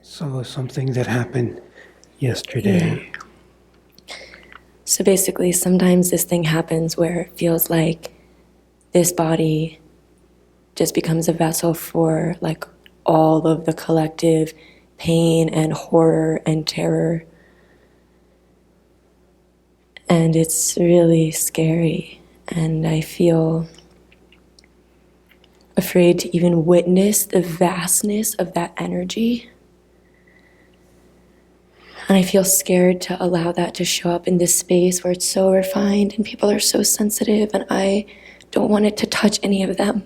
So something that happened yesterday. Yeah. So basically, sometimes this thing happens where it feels like this body just becomes a vessel for like all of the collective pain and horror and terror. And it's really scary. And I feel afraid to even witness the vastness of that energy. And I feel scared to allow that to show up in this space where it's so refined and people are so sensitive, and I don't want it to touch any of them.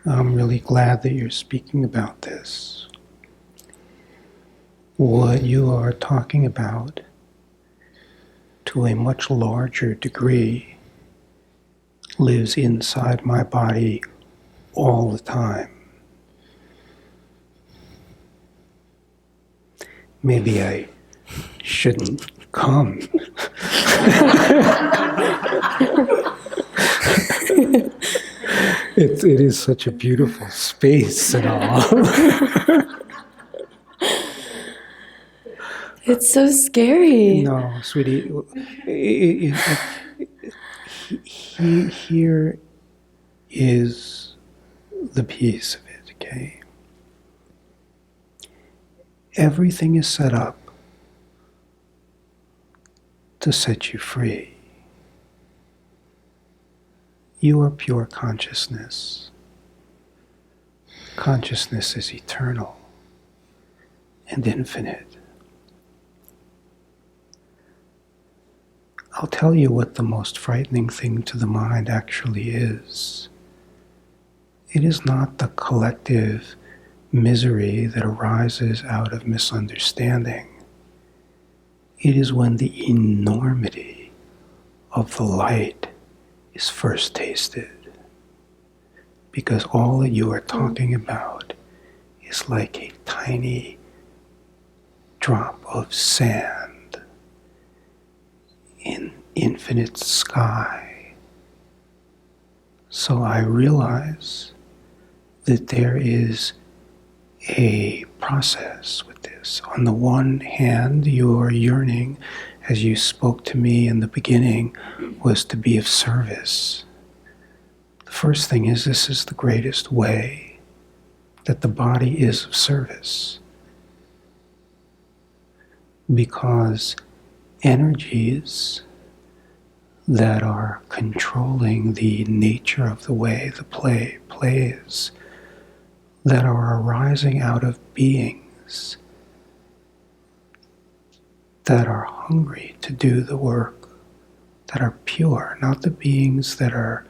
I'm really glad that you're speaking about this. What you are talking about, to a much larger degree, lives inside my body all the time. Maybe I shouldn't come. It is such a beautiful space and all. It's so scary. No, sweetie. Here is the piece of it, okay? Everything is set up to set you free. You are pure consciousness. Consciousness is eternal and infinite. I'll tell you what the most frightening thing to the mind actually is. It is not the collective misery that arises out of misunderstanding. It is when the enormity of the light is first tasted. Because all that you are talking about is like a tiny drop of sand in infinite sky. So I realize that there is a process with this. On the one hand, your yearning, as you spoke to me in the beginning, was to be of service. The first thing is, this is the greatest way that the body is of service. Because energies that are controlling the nature of the way the play plays, that are arising out of beings that are hungry to do the work, that are pure, not the beings that are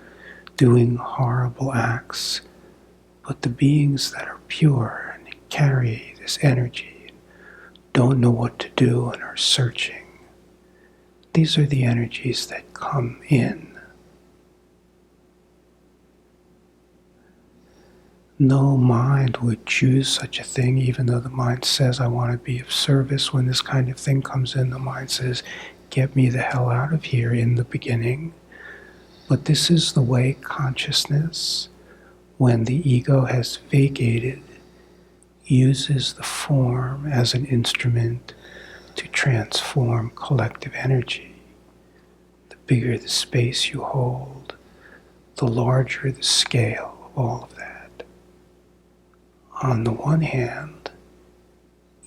doing horrible acts, but the beings that are pure and carry this energy, don't know what to do and are searching. These are the energies that come in. No mind would choose such a thing, even though the mind says, I want to be of service. When this kind of thing comes in, the mind says, get me the hell out of here in the beginning. But this is the way consciousness, when the ego has vacated, uses the form as an instrument to transform collective energy. The bigger the space you hold, the larger the scale of all of that. On the one hand,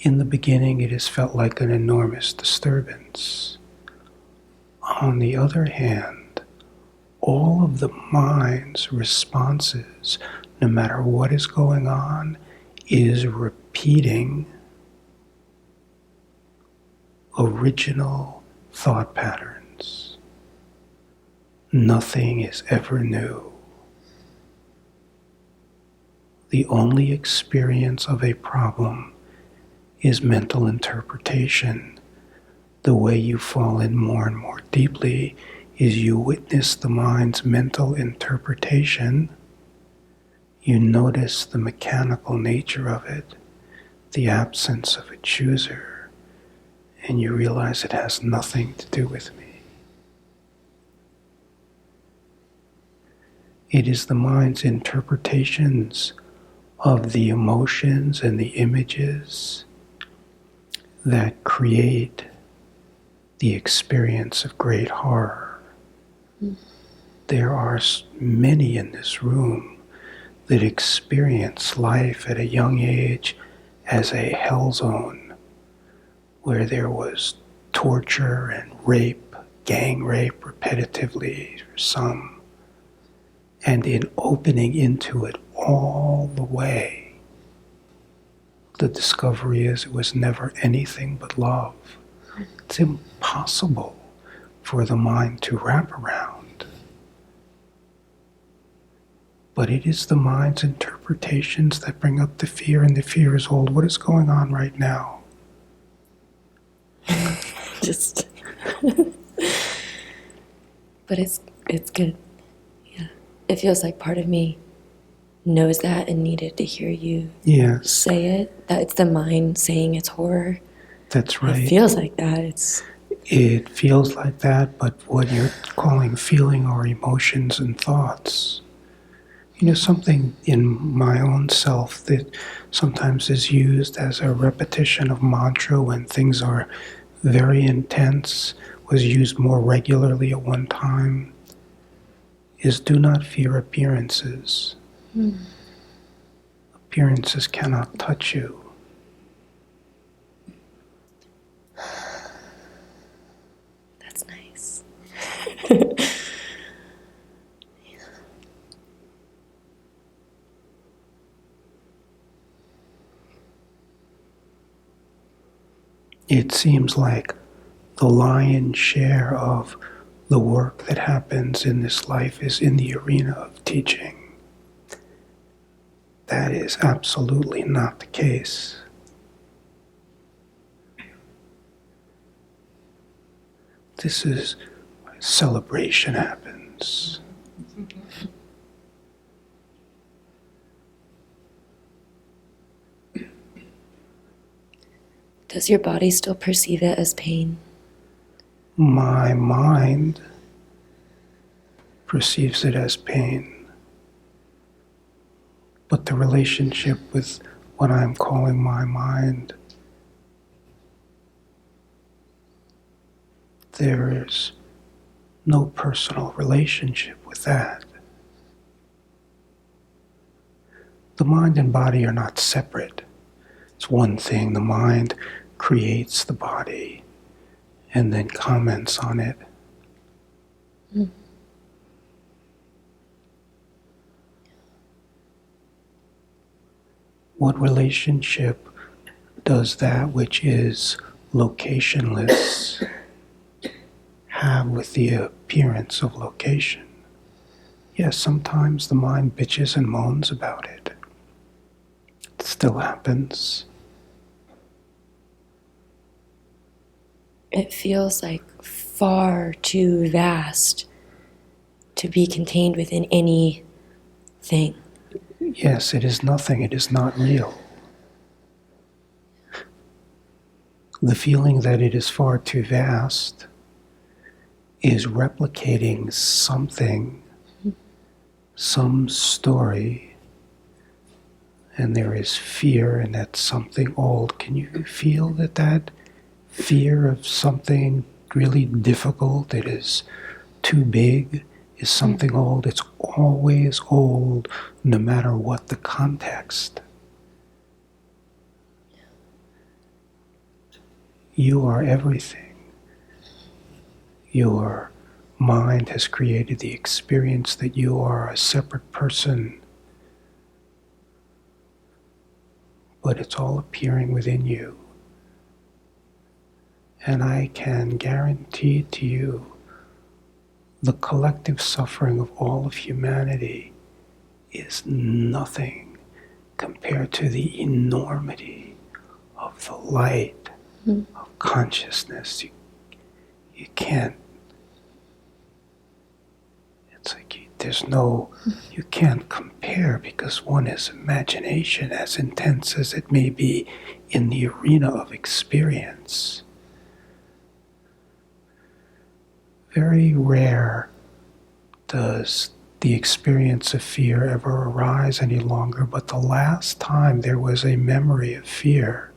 in the beginning it has felt like an enormous disturbance. On the other hand, all of the mind's responses, no matter what is going on, is repeating original thought patterns. Nothing is ever new. The only experience of a problem is mental interpretation. The way you fall in more and more deeply is you witness the mind's mental interpretation. You notice the mechanical nature of it, the absence of a chooser, and you realize it has nothing to do with me. It is the mind's interpretations of the emotions and the images that create the experience of great horror. There are many in this room that experience life at a young age as a hell zone, where there was torture and rape, gang rape repetitively for some, and in opening into it all the way, the discovery is it was never anything but love. It's impossible for the mind to wrap around. But it is the mind's interpretations that bring up the fear, and the fear is old. What is going on right now? Just, but it's good. Yeah, it feels like part of me knows that and needed to hear you say it. That it's the mind saying it's horror. That's right. It feels like that. It feels like that, but what you're calling feeling or emotions and thoughts. Something in my own self that sometimes is used as a repetition of mantra when things are very intense, was used more regularly at one time, is do not fear appearances. Appearances cannot touch you. That's nice. It seems like the lion's share of the work that happens in this life is in the arena of teaching. That is absolutely not the case. This is where celebration happens. Does your body still perceive it as pain? My mind perceives it as pain. But the relationship with what I'm calling my mind, there is no personal relationship with that. The mind and body are not separate. It's one thing. The mind creates the body and then comments on it. What relationship does that which is locationless have with the appearance of location? Yes, sometimes the mind bitches and moans about it. It still happens. It feels like far too vast to be contained within anything. Yes, it is nothing. It is not real. The feeling that it is far too vast is replicating something, some story, and there is fear, and that's something old. Can you feel that fear of something really difficult that is too big is something old? It's always old, no matter what the context. You are everything. Your mind has created the experience that you are a separate person, but it's all appearing within you. And I can guarantee to you the collective suffering of all of humanity is nothing compared to the enormity of the light of consciousness. You can't, it's like you can't compare, because one is imagination, as intense as it may be in the arena of experience. Very rare does the experience of fear ever arise any longer, but the last time there was a memory of fear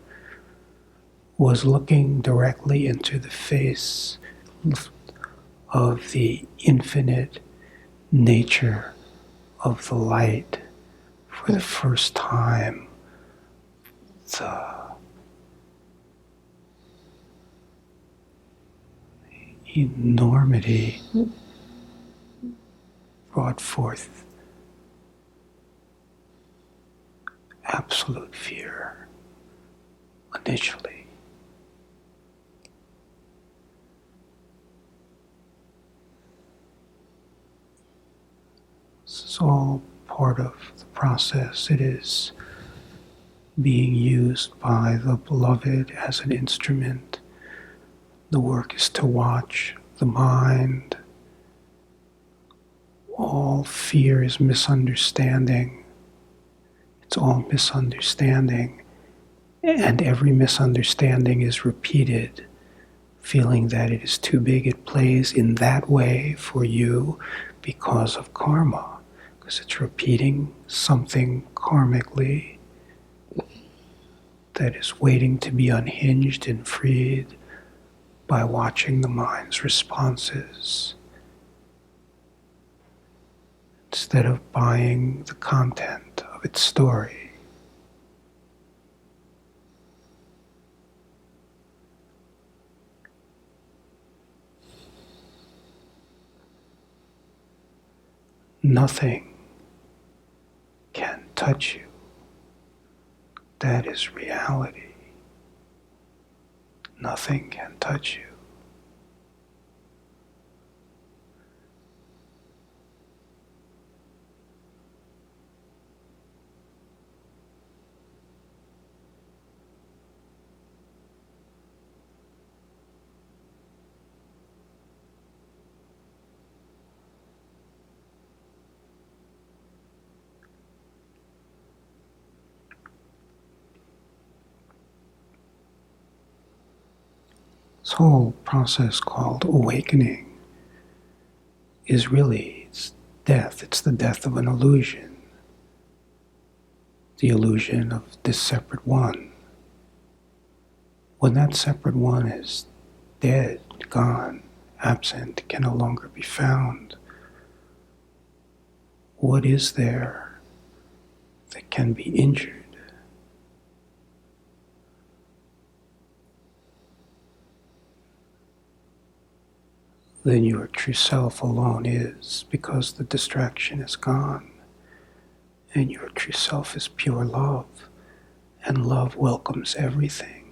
was looking directly into the face of the infinite nature of the light. For the first time, the enormity brought forth absolute fear initially. This is all part of the process. It is being used by the beloved as an instrument. The work is to watch the mind. All fear is misunderstanding. It's all misunderstanding. And every misunderstanding is repeated, feeling that it is too big. It plays in that way for you because of karma, because it's repeating something karmically that is waiting to be unhinged and freed by watching the mind's responses, instead of buying the content of its story. Nothing can touch you. That is reality. Nothing can touch you. This whole process called awakening is really it's death. It's the death of an illusion. The illusion of this separate one. When that separate one is dead, gone, absent, can no longer be found, what is there that can be injured? Then your true self alone is, because the distraction is gone. And your true self is pure love. And love welcomes everything.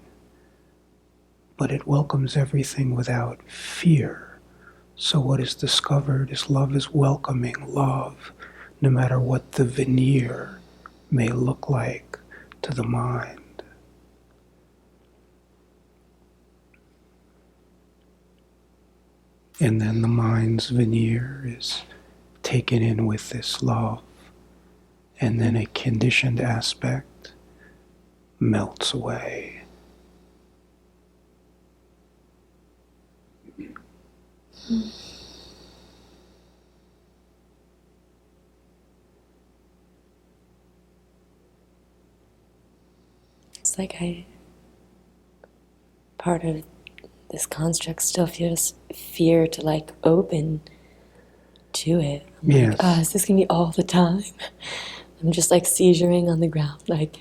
But it welcomes everything without fear. So what is discovered is love is welcoming love, no matter what the veneer may look like to the mind. And then the mind's veneer is taken in with this love, and then a conditioned aspect melts away. It's like part of this construct still feels fear to like open to it. I'm Yes. like, is this gonna be all the time? I'm just like seizuring on the ground, like.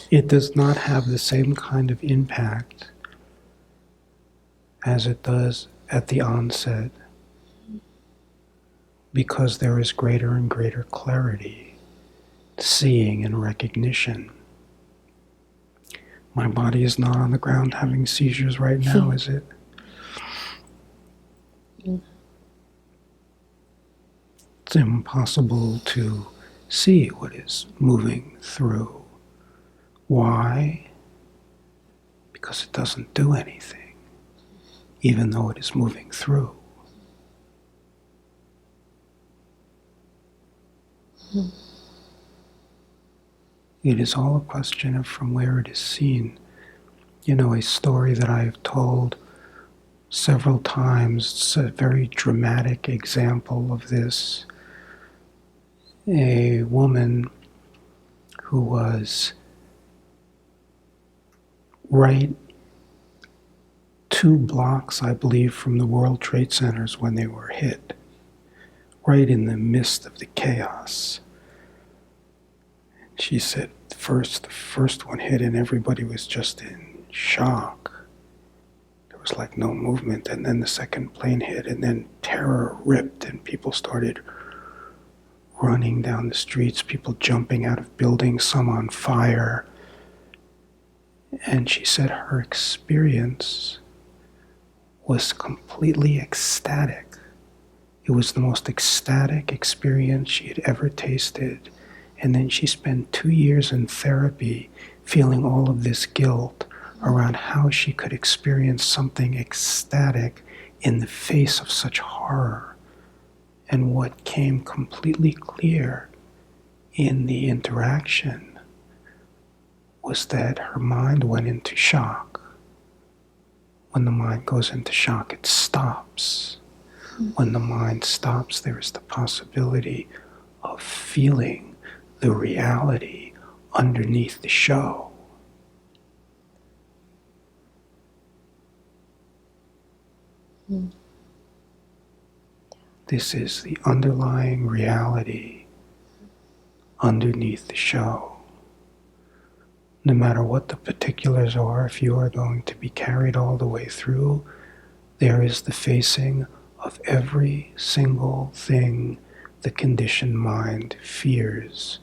It does not have the same kind of impact as it does at the onset, because there is greater and greater clarity, seeing and recognition. My body is not on the ground having seizures right now, is it? It's impossible to see what is moving through. Why? Because it doesn't do anything, even though it is moving through. It is all a question of from where it is seen. You know, a story that I have told several times, it's a very dramatic example of this. a woman who was right 2 blocks, I believe, from the World Trade Centers when they were hit, right in the midst of the chaos. She said the first one hit and everybody was just in shock. There was like no movement, and then the second plane hit, and then terror ripped and people started running down the streets, people jumping out of buildings, some on fire. And she said her experience was completely ecstatic. It was the most ecstatic experience she had ever tasted. And then she spent 2 years in therapy feeling all of this guilt around how she could experience something ecstatic in the face of such horror. And what came completely clear in the interaction was that her mind went into shock. When the mind goes into shock, it stops. When the mind stops, there is the possibility of feeling the reality underneath the show. This is the underlying reality underneath the show. No matter what the particulars are, if you are going to be carried all the way through, there is the facing of every single thing the conditioned mind fears,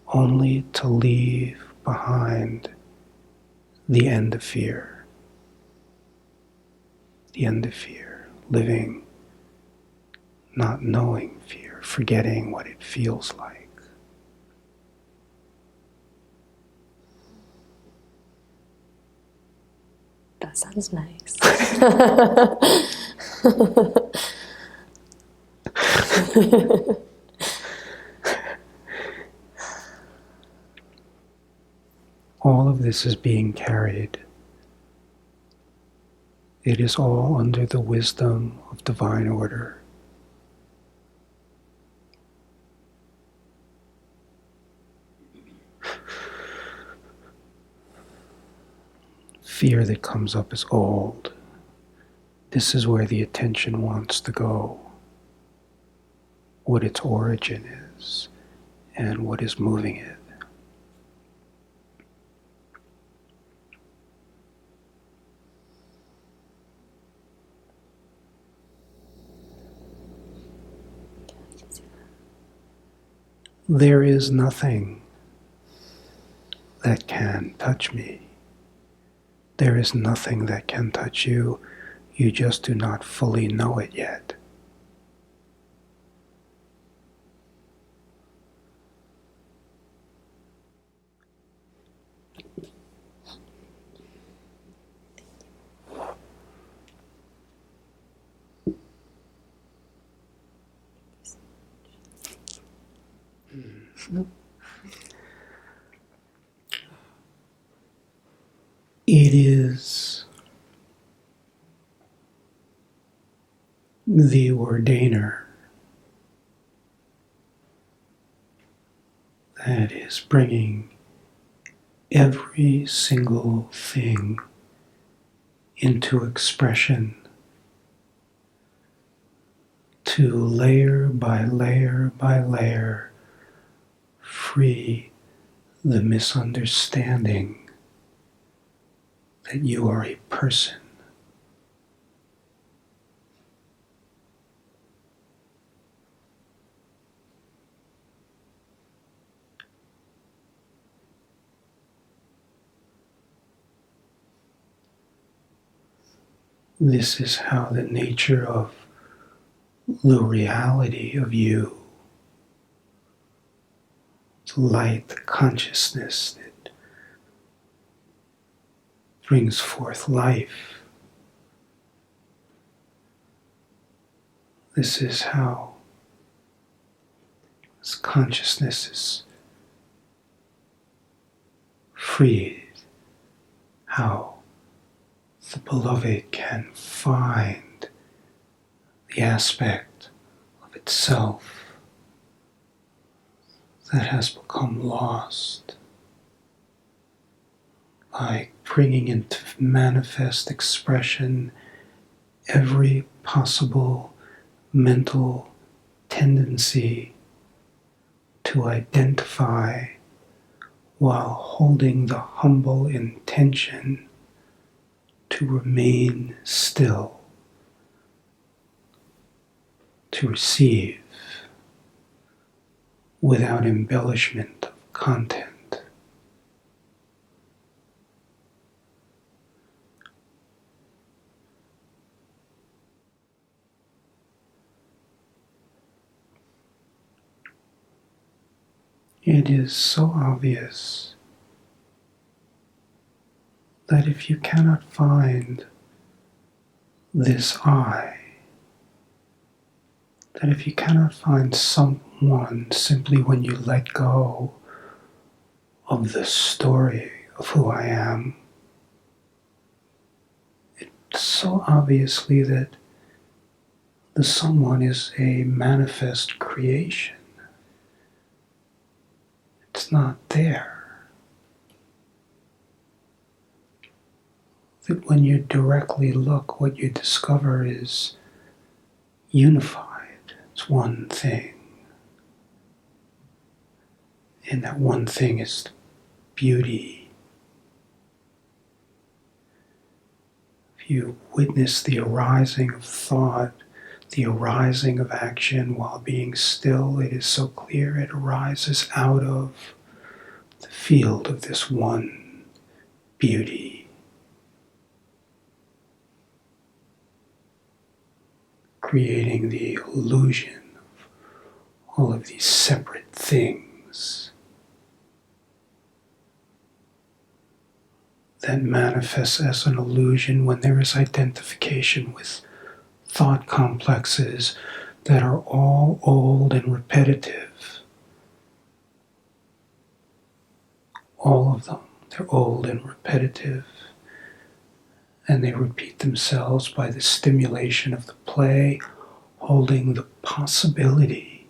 only to leave behind the end of fear. The end of fear, living, not knowing fear, forgetting what it feels like. That sounds nice. All of this is being carried. It is all under the wisdom of divine order. Fear that comes up is old. This is where the attention wants to go, what its origin is, and what is moving it. There is nothing that can touch me. There is nothing that can touch you. You just do not fully know it yet. It is the ordainer that is bringing every single thing into expression to layer by layer by layer free the misunderstanding that you are a person. This is how the nature of the reality of you, the light, the consciousness that brings forth life. This is how this consciousness is freed, how the beloved can find the aspect of itself that has become lost by bringing into manifest expression every possible mental tendency to identify while holding the humble intention to remain still, to receive without embellishment of content. It is so obvious that if you cannot find this I, that if you cannot find someone simply when you let go of the story of who I am, it's so obviously that the someone is a manifest creation. It's not there. That when you directly look, what you discover is unified. It's one thing. And that one thing is beauty. If you witness the arising of thought, the arising of action while being still, it is so clear it arises out of the field of this one beauty, creating the illusion of all of these separate things that manifests as an illusion when there is identification with thought complexes that are all old and repetitive. All of them, they're old and repetitive, and they repeat themselves by the stimulation of the play, holding the possibility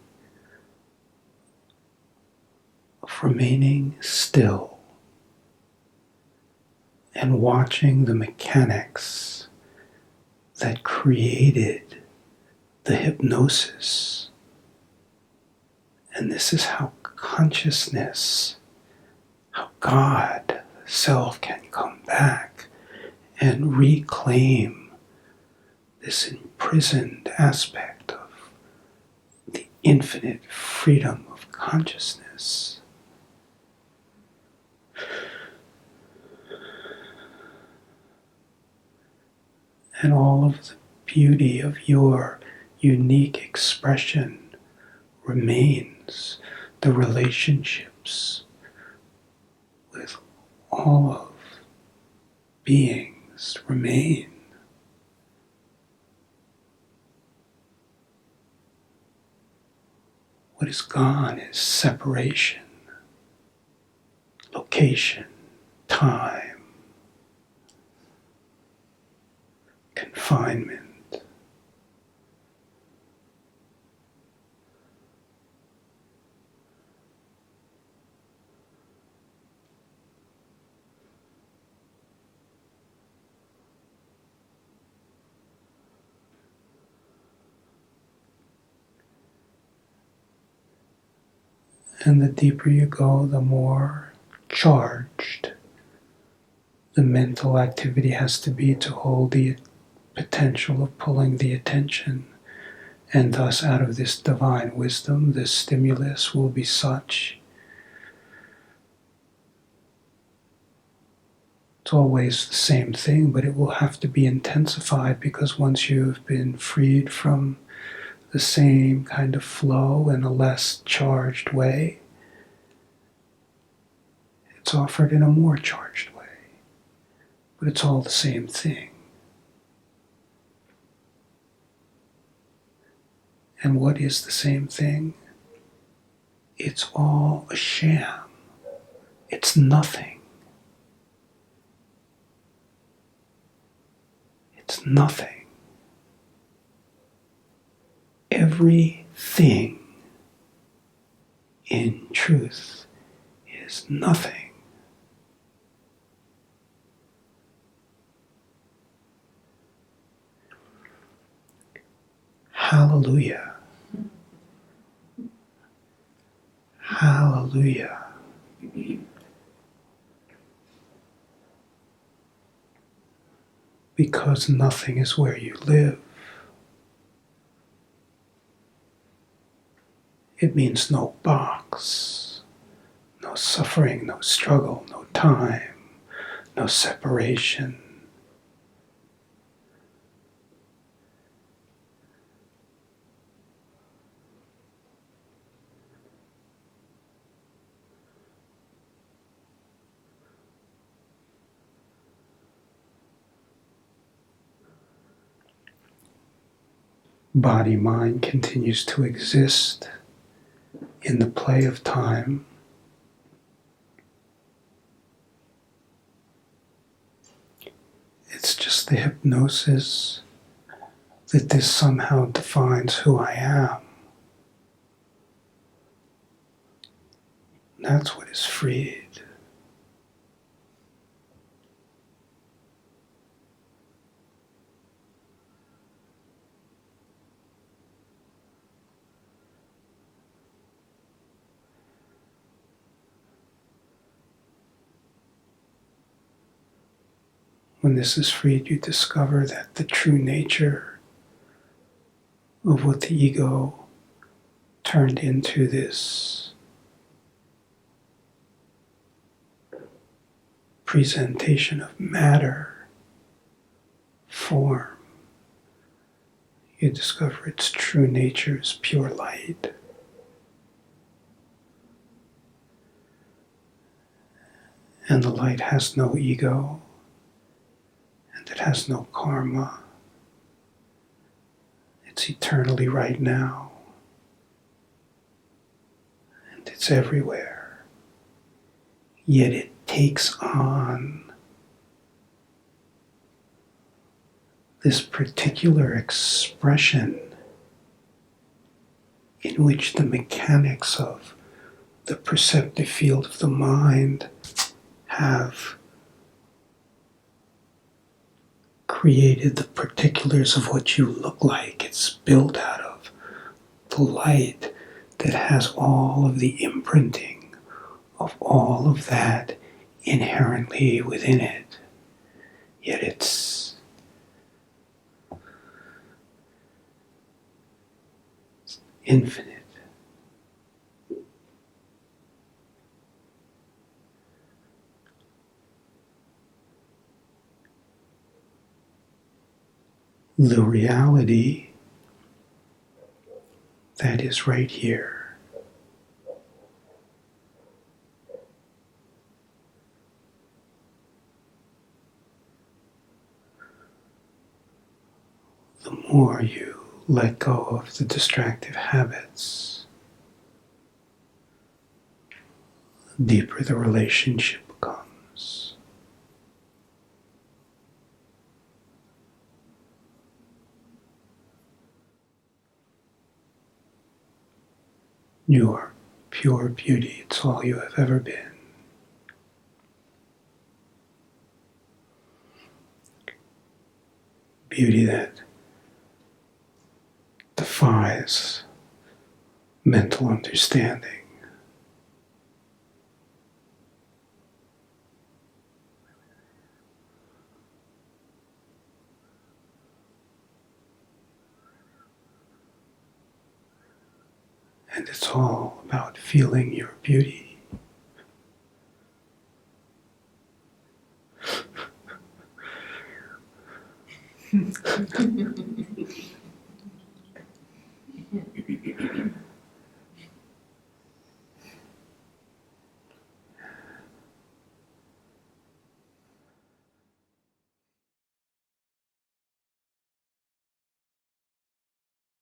of remaining still and watching the mechanics that created the hypnosis. And this is how consciousness, how God, the self, can come back and reclaim this imprisoned aspect of the infinite freedom of consciousness. And all of the beauty of your unique expression remains. The relationships with all of beings remain. What is gone is separation, location, time, confinement. And the deeper you go, the more charged the mental activity has to be to hold the potential of pulling the attention. And thus, out of this divine wisdom, this stimulus will be such. It's always the same thing, but it will have to be intensified because once you've been freed from the same kind of flow in a less charged way, it's offered in a more charged way. But it's all the same thing. And what is the same thing? It's all a sham. It's nothing. It's nothing. Everything in truth is nothing. Hallelujah. Hallelujah. Because nothing is where you live. It means no box, no suffering, no struggle, no time, no separation. Body-mind continues to exist in the play of time. It's just the hypnosis that this somehow defines who I am. That's what is freed. When this is freed, you discover that the true nature of what the ego turned into this presentation of matter, form, you discover its true nature is pure light. And the light has no ego, and it has no karma. It's eternally right now, and it's everywhere. Yet it takes on this particular expression in which the mechanics of the perceptive field of the mind have created the particulars of what you look like. It's built out of the light that has all of the imprinting of all of that inherently within it. Yet it's infinite. The reality that is right here the more you let go of the distractive habits, the deeper the relationship becomes. You are pure beauty. It's all you have ever been. Beauty that defies mental understanding. And it's all about feeling your beauty.